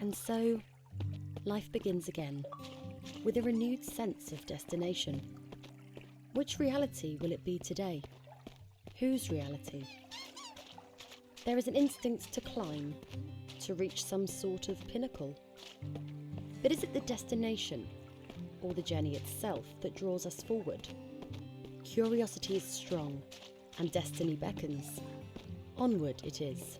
And so, life begins again, with a renewed sense of destination. Which reality will it be today? Whose reality? There is an instinct to climb, to reach some sort of pinnacle. But is it the destination, or the journey itself that draws us forward? Curiosity is strong, and destiny beckons. Onward it is.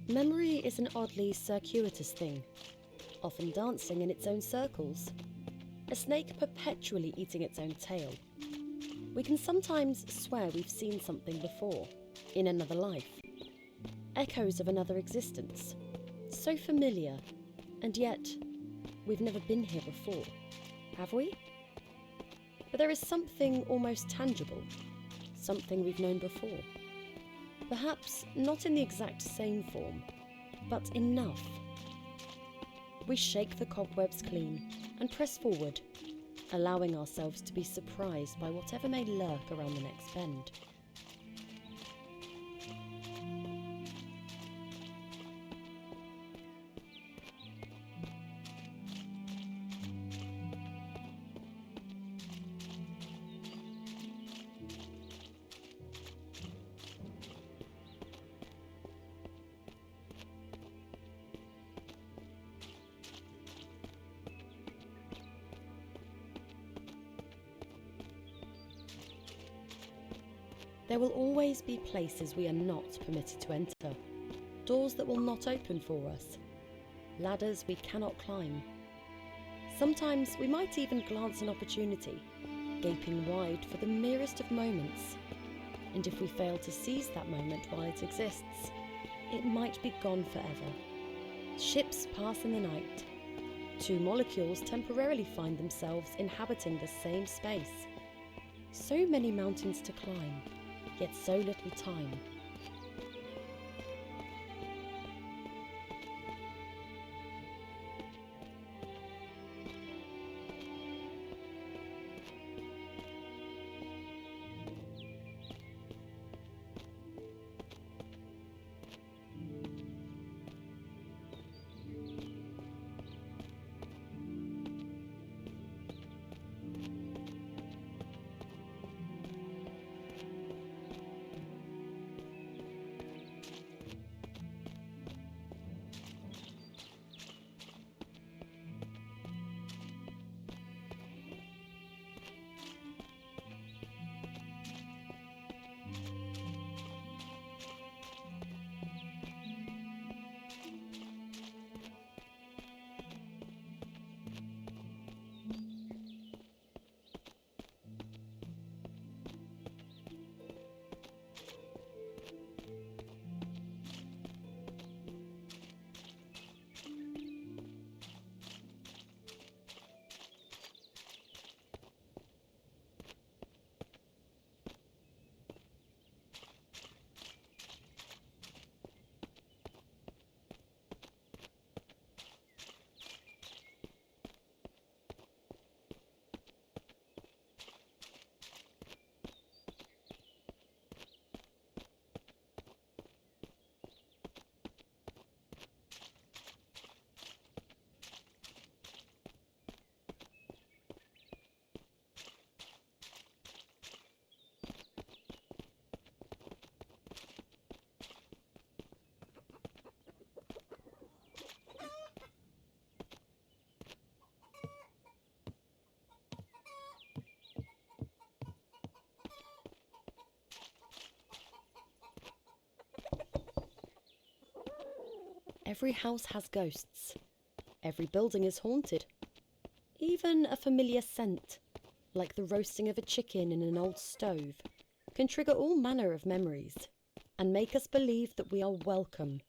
Memory is an oddly circuitous thing, often dancing in its own circles, a snake perpetually eating its own tail. We can sometimes swear we've seen something before, in another life, echoes of another existence, so familiar, and yet we've never been here before, have we? But there is something almost tangible, something we've known before. Perhaps not in the exact same form, but enough. We shake the cobwebs clean and press forward, allowing ourselves to be surprised by whatever may lurk around the next bend. There will always be places we are not permitted to enter, doors that will not open for us, ladders we cannot climb. Sometimes we might even glance an opportunity, gaping wide for the merest of moments, and if we fail to seize that moment while it exists, it might be gone forever. Ships pass in the night. Two molecules temporarily find themselves inhabiting the same space. So many mountains to climb, yet so little time. Every house has ghosts. Every building is haunted. Even a familiar scent, like the roasting of a chicken in an old stove, can trigger all manner of memories and make us believe that we are welcome.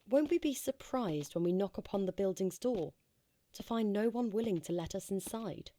Won't we be surprised when we knock upon the building's door to find no one willing to let us inside?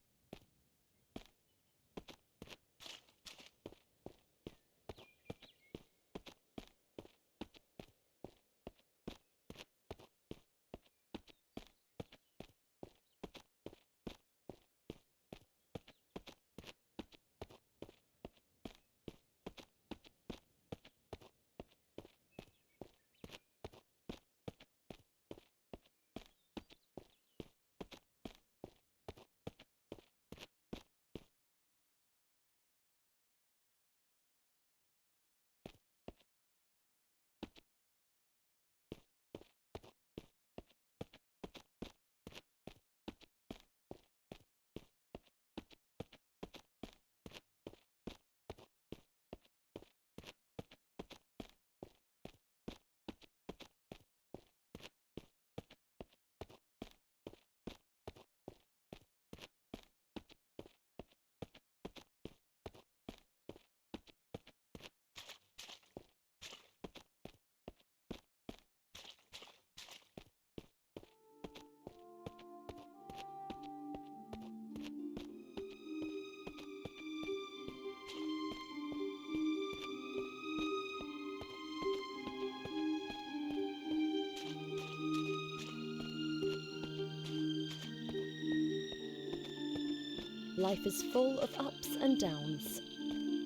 Life is full of ups and downs.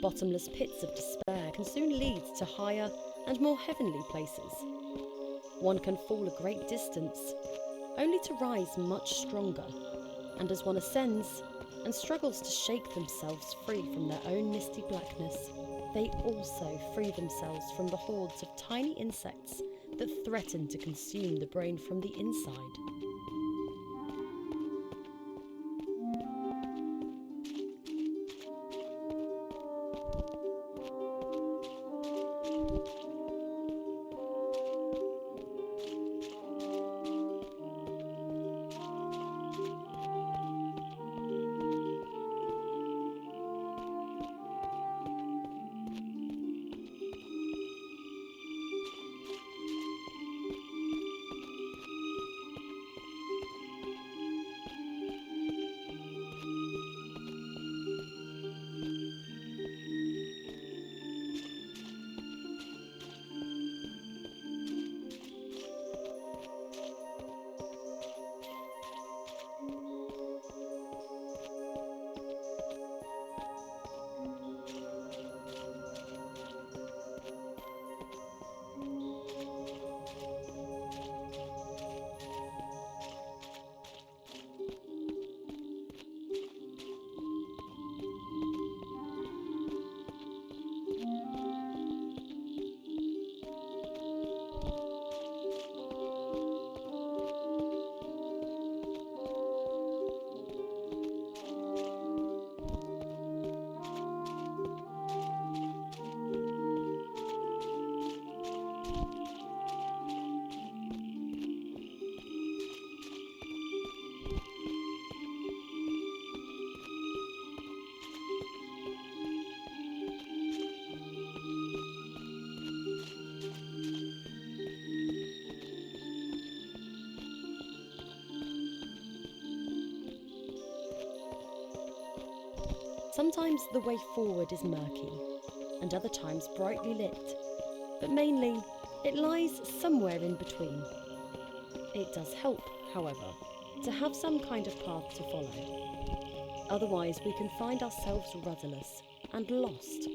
Bottomless pits of despair can soon lead to higher and more heavenly places. One can fall a great distance, only to rise much stronger, and as one ascends and struggles to shake themselves free from their own misty blackness, they also free themselves from the hordes of tiny insects that threaten to consume the brain from the inside. Sometimes the way forward is murky, and other times brightly lit, but mainly it lies somewhere in between. It does help, however, to have some kind of path to follow. Otherwise we can find ourselves rudderless and lost.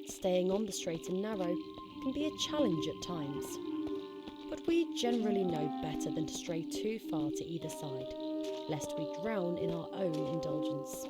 Staying on the straight and narrow can be a challenge at times, but we generally know better than to stray too far to either side, lest we drown in our own indulgence.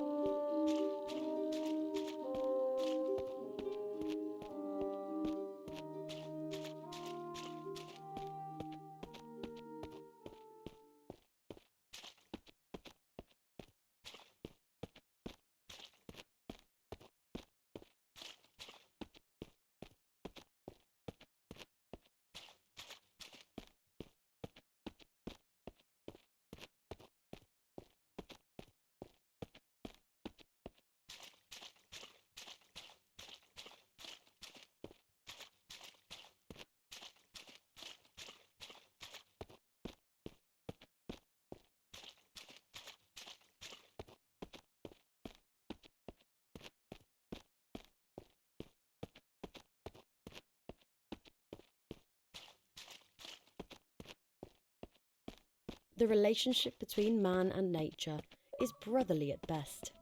The relationship between man and nature is brotherly at best,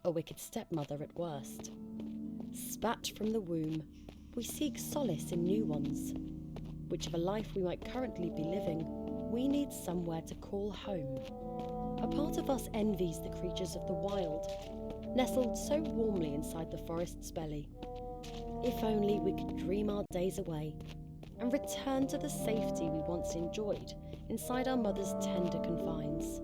a wicked stepmother at worst. Spat from the womb, we seek solace in new ones. Whichever life we might currently be living, we need somewhere to call home. A part of us envies the creatures of the wild, nestled so warmly inside the forest's belly. If only we could dream our days away and return to the safety we once enjoyed inside our mother's tender confines.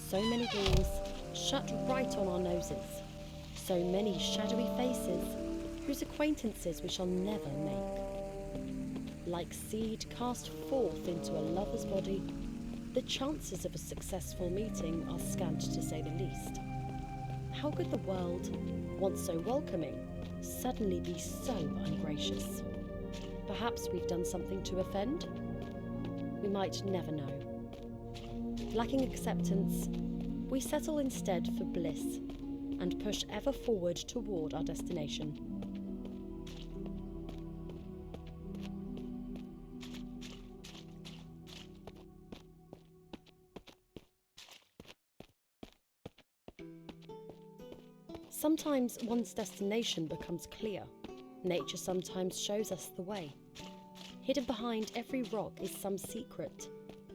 So many doors shut right on our noses, so many shadowy faces whose acquaintances we shall never make. Like seed cast forth into a lover's body, the chances of a successful meeting are scant to say the least. How could the world, once so welcoming, suddenly be so ungracious? Perhaps we've done something to offend? We might never know. Lacking acceptance, we settle instead for bliss and push ever forward toward our destination. Sometimes one's destination becomes clear. Nature sometimes shows us the way. Hidden behind every rock is some secret,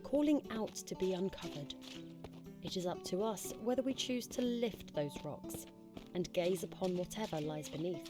calling out to be uncovered. It is up to us whether we choose to lift those rocks and gaze upon whatever lies beneath.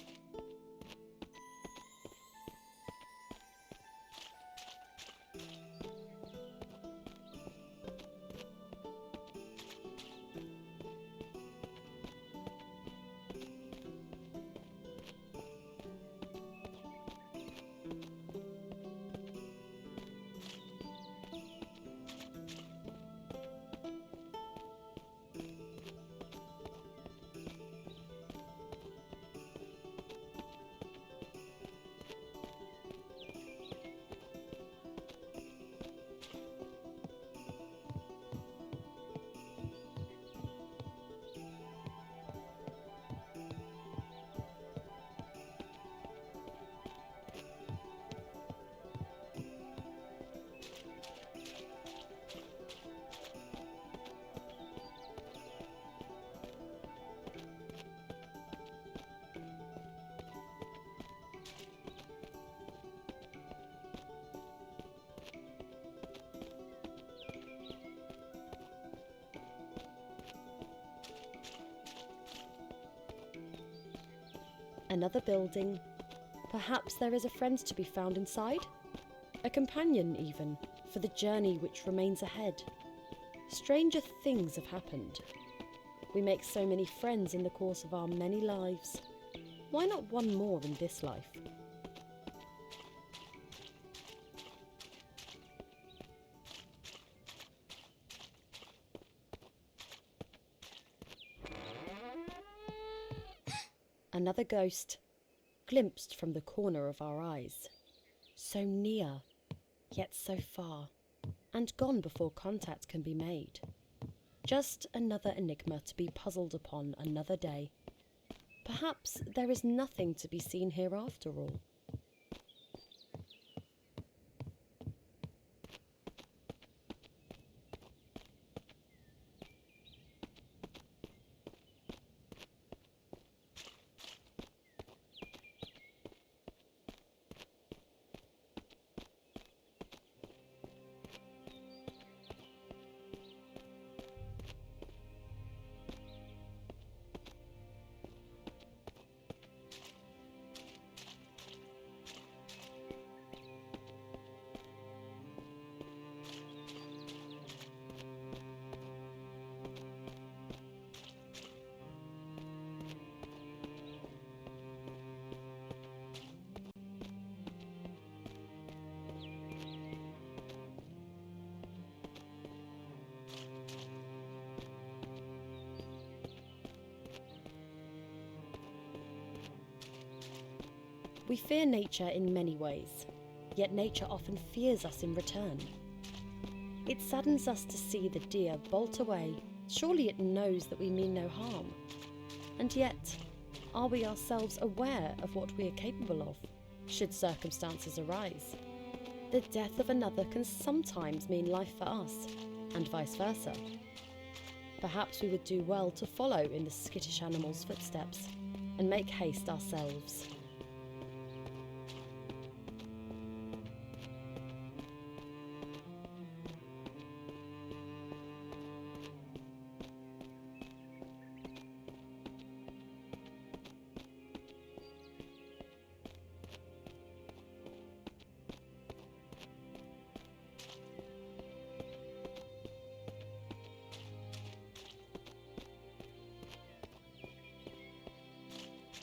Another building. Perhaps there is a friend to be found inside? A companion, even, for the journey which remains ahead. Stranger things have happened. We make so many friends in the course of our many lives. Why not one more in this life? Another ghost, glimpsed from the corner of our eyes. So near, yet so far, and gone before contact can be made. Just another enigma to be puzzled upon another day. Perhaps there is nothing to be seen here after all. We fear nature in many ways, yet nature often fears us in return. It saddens us to see the deer bolt away. Surely it knows that we mean no harm. And yet, are we ourselves aware of what we are capable of, should circumstances arise? The death of another can sometimes mean life for us, and vice versa. Perhaps we would do well to follow in the skittish animal's footsteps, and make haste ourselves.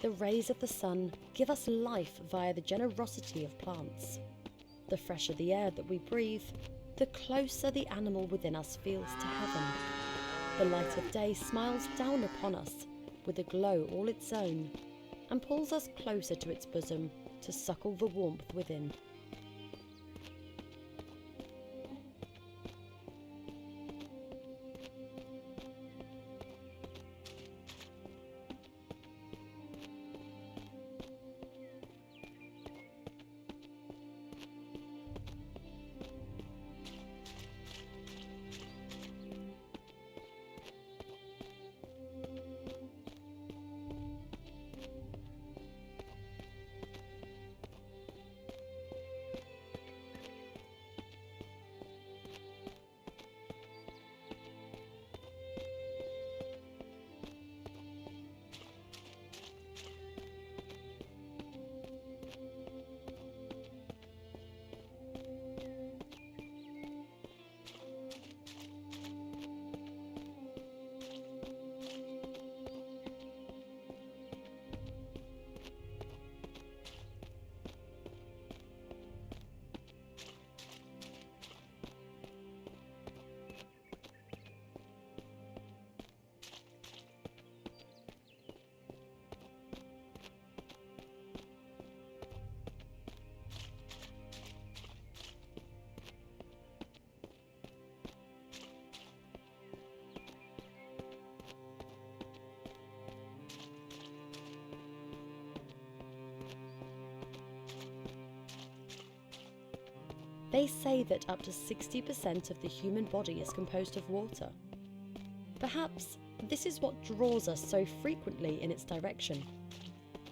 The rays of the sun give us life via the generosity of plants. The fresher the air that we breathe, the closer the animal within us feels to heaven. The light of day smiles down upon us with a glow all its own, and pulls us closer to its bosom to suckle the warmth within. They say that up to 60% of the human body is composed of water. Perhaps this is what draws us so frequently in its direction.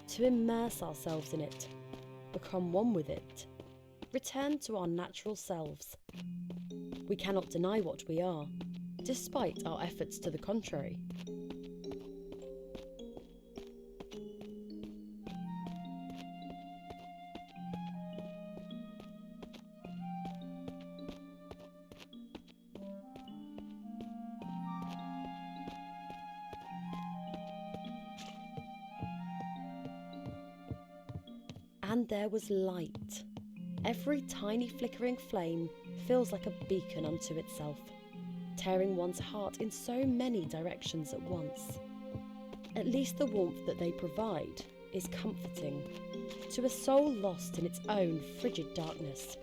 To immerse ourselves in it, become one with it, return to our natural selves. We cannot deny what we are, despite our efforts to the contrary. And there was light. Every tiny flickering flame feels like a beacon unto itself, tearing one's heart in so many directions at once. At least the warmth that they provide is comforting to a soul lost in its own frigid darkness.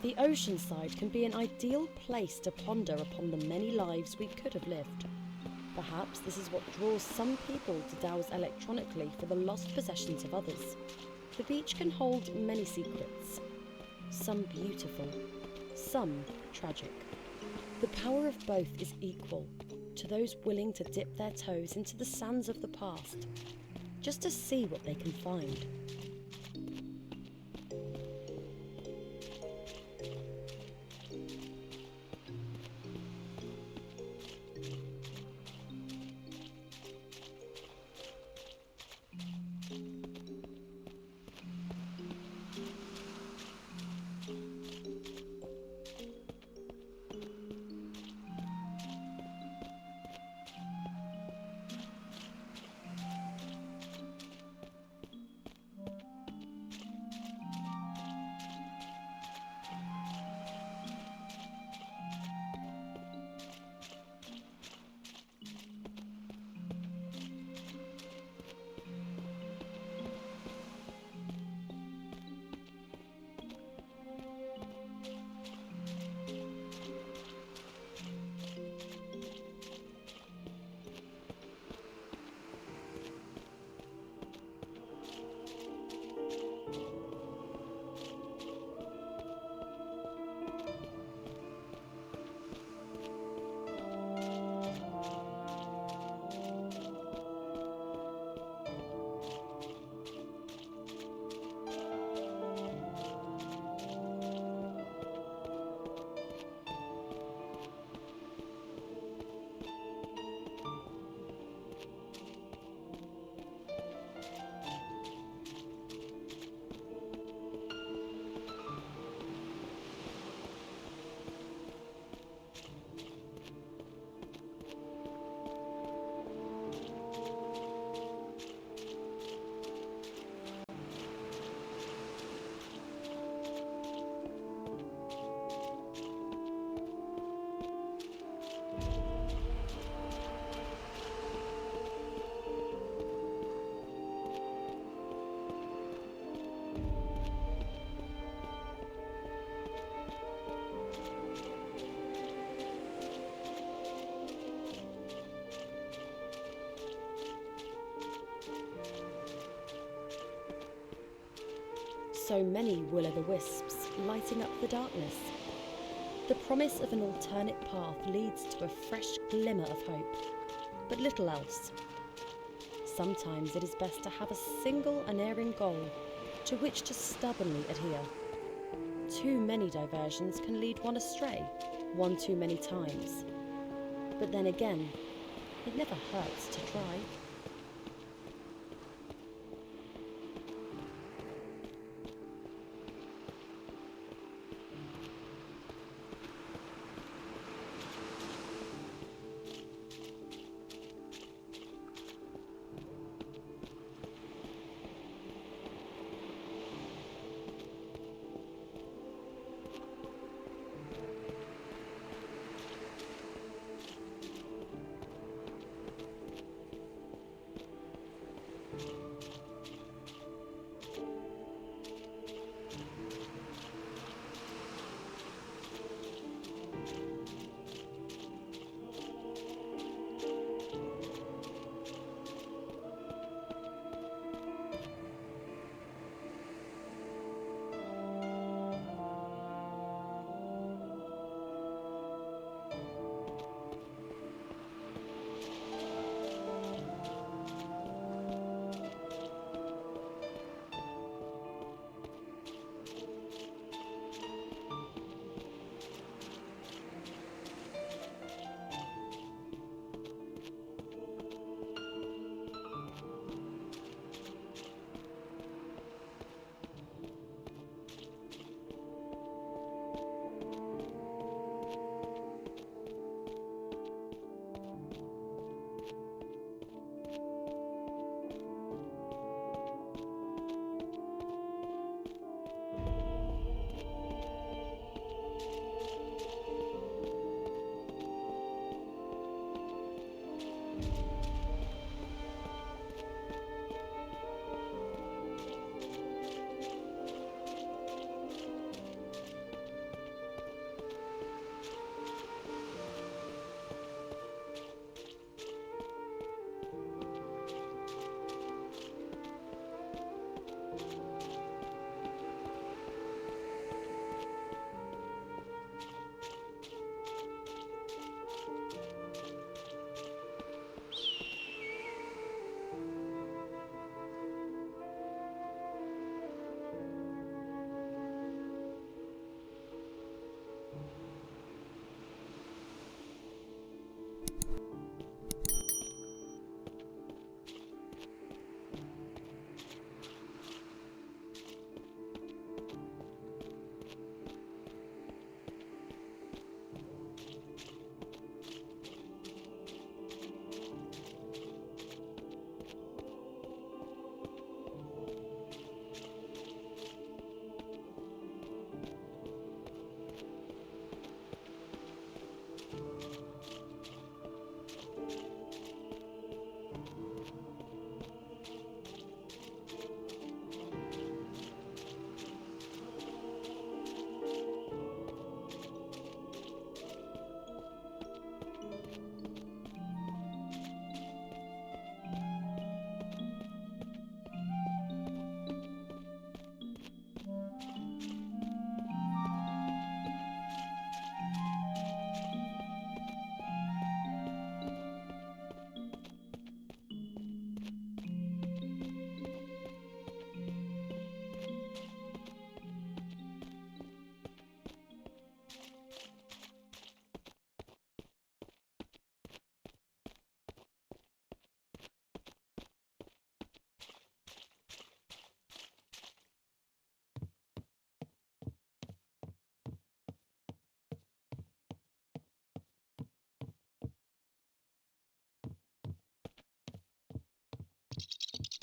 The ocean side can be an ideal place to ponder upon the many lives we could have lived. Perhaps this is what draws some people to douse electronically for the lost possessions of others. The beach can hold many secrets, some beautiful, some tragic. The power of both is equal, to those willing to dip their toes into the sands of the past, just to see what they can find. So many will-o'-the-wisps lighting up the darkness. The promise of an alternate path leads to a fresh glimmer of hope, but little else. Sometimes it is best to have a single unerring goal to which to stubbornly adhere. Too many diversions can lead one astray, one too many times. But then again, it never hurts to try.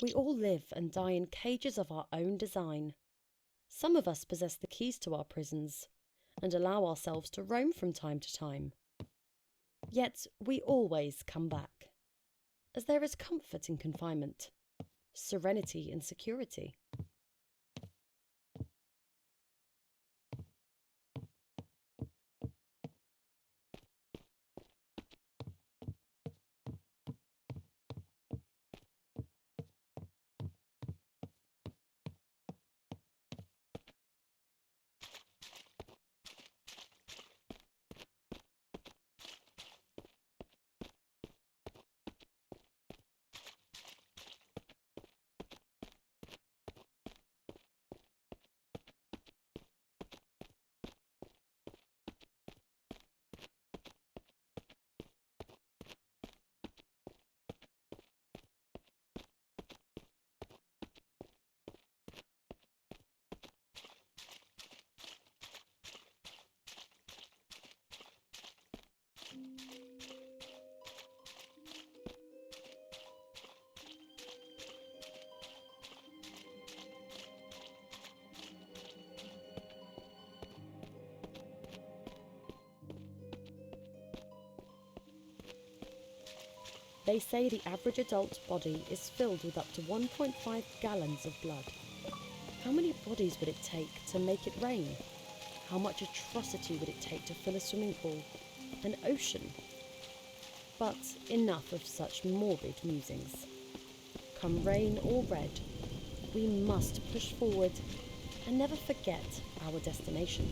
We all live and die in cages of our own design. Some of us possess the keys to our prisons and allow ourselves to roam from time to time. Yet we always come back, as there is comfort in confinement, serenity in security. They say the average adult body is filled with up to 1.5 gallons of blood. How many bodies would it take to make it rain? How much atrocity would it take to fill a swimming pool, an ocean? But enough of such morbid musings. Come rain or red, we must push forward and never forget our destination.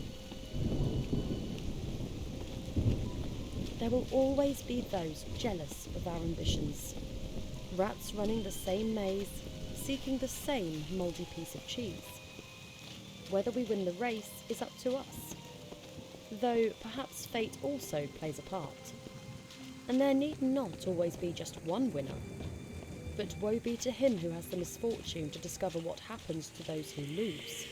There will always be those jealous of our ambitions. Rats running the same maze, seeking the same mouldy piece of cheese. Whether we win the race is up to us, though perhaps fate also plays a part. And there need not always be just one winner, but woe be to him who has the misfortune to discover what happens to those who lose.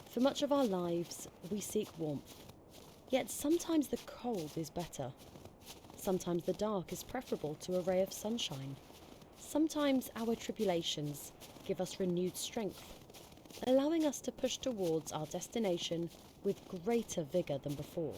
For much of our lives, we seek warmth. Yet sometimes the cold is better. Sometimes the dark is preferable to a ray of sunshine. Sometimes our tribulations give us renewed strength, allowing us to push towards our destination with greater vigour than before.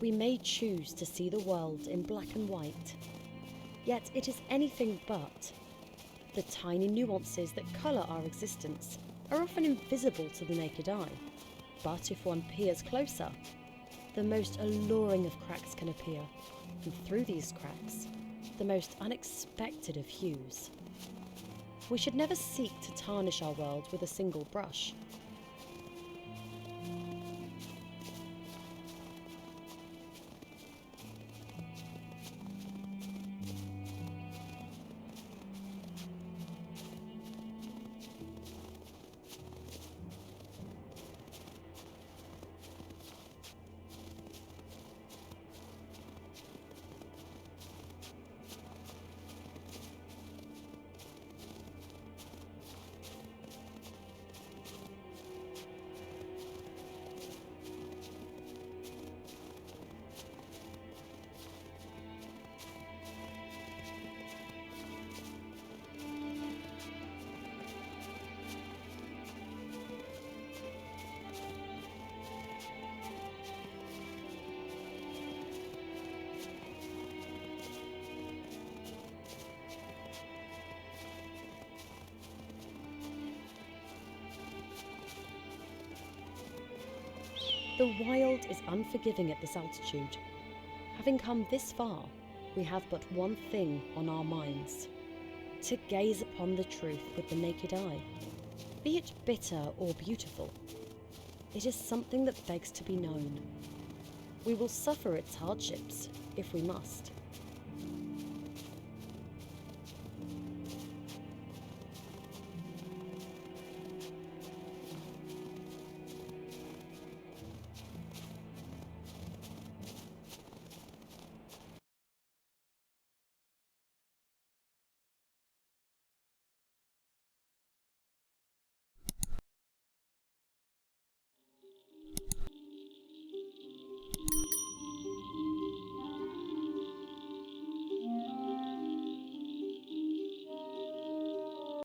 We may choose to see the world in black and white, yet it is anything but. The tiny nuances that colour our existence are often invisible to the naked eye, but if one peers closer, the most alluring of cracks can appear, and through these cracks, the most unexpected of hues. We should never seek to tarnish our world with a single brush. The wild is unforgiving at this altitude. Having come this far, we have but one thing on our minds: to gaze upon the truth with the naked eye. Be it bitter or beautiful, it is something that begs to be known. We will suffer its hardships, if we must.